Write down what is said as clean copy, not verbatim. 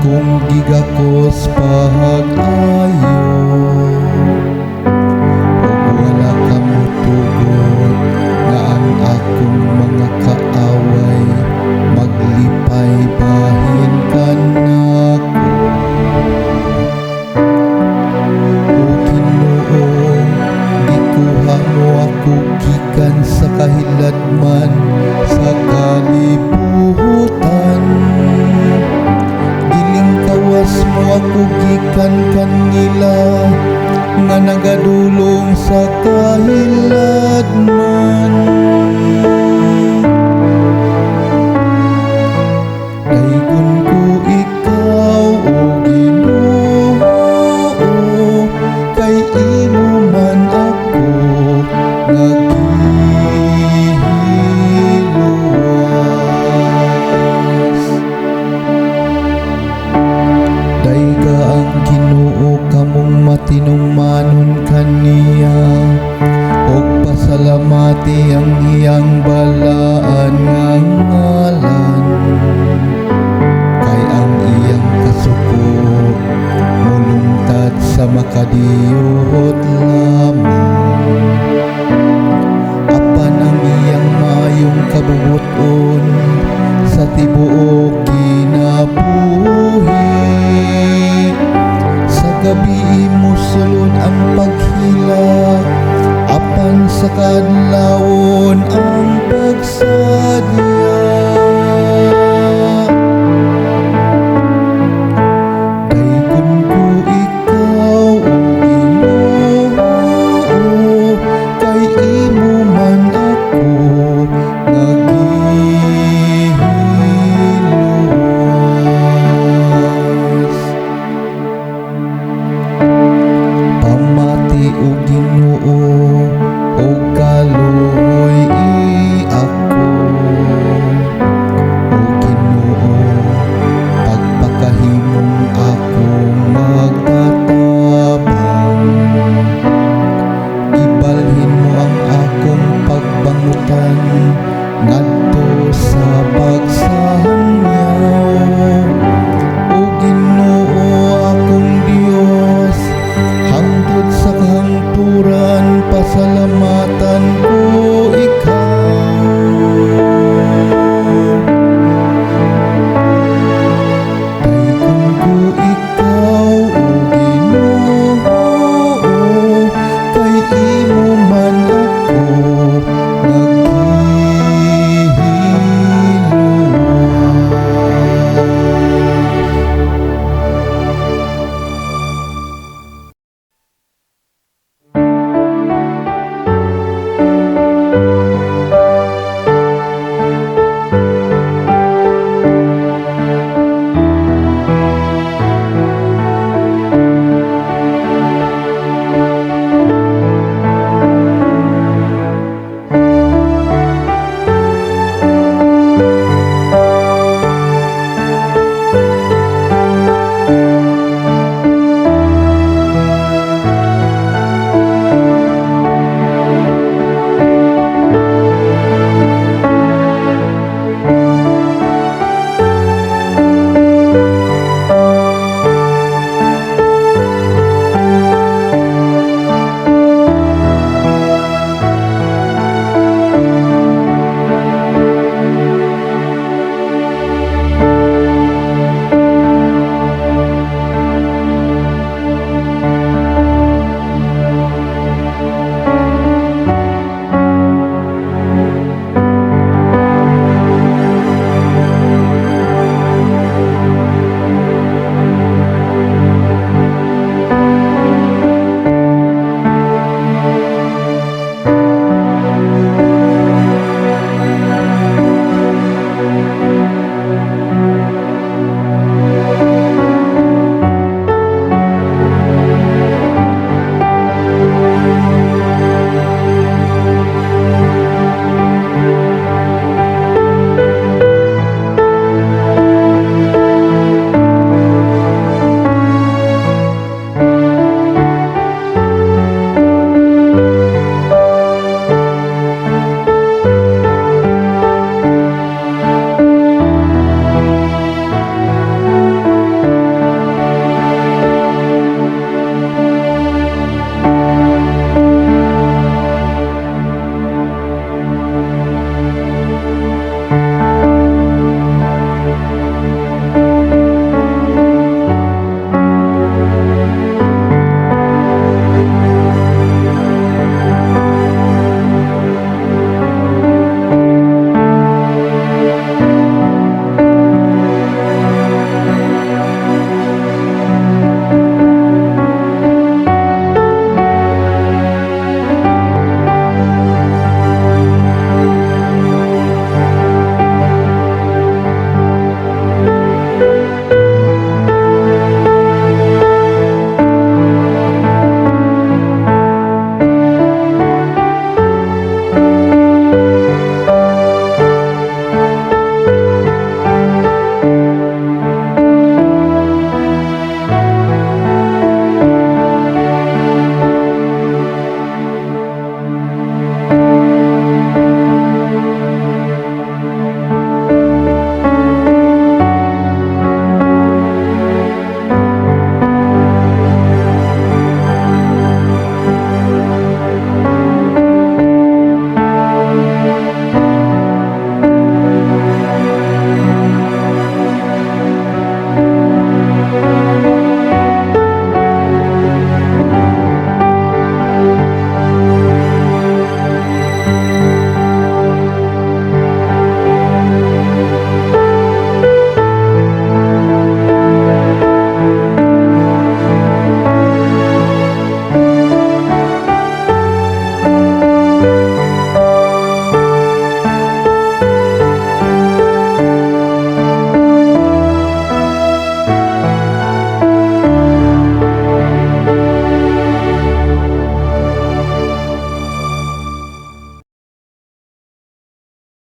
akong gigakos pag-ayo, ug wala ka motugot nga ang akong mga kaaway maglipay bahin ka nako. O Ginoo, gikuha mo ako gikan sa kahiladman sa kalibutan. Gilingkawas mo ako gikan kanila nga nagadulong sa kahiladman. Daygon ko ikaw, O Ginoo, kay imo man ako naghiluwas. Dayga ang Ginoo kamong matinungmanon kaniya, og pasalamati ang iyang balaan nga ngalan. Kay ang iyang kasuko mulungtad sa makadiyot lamang. Apan ang iyang mayong kabubuton sa tibuok kinabuhi. Sa gabi mo sulod ang paghilak, apan sa kadlawon ang pagsaya.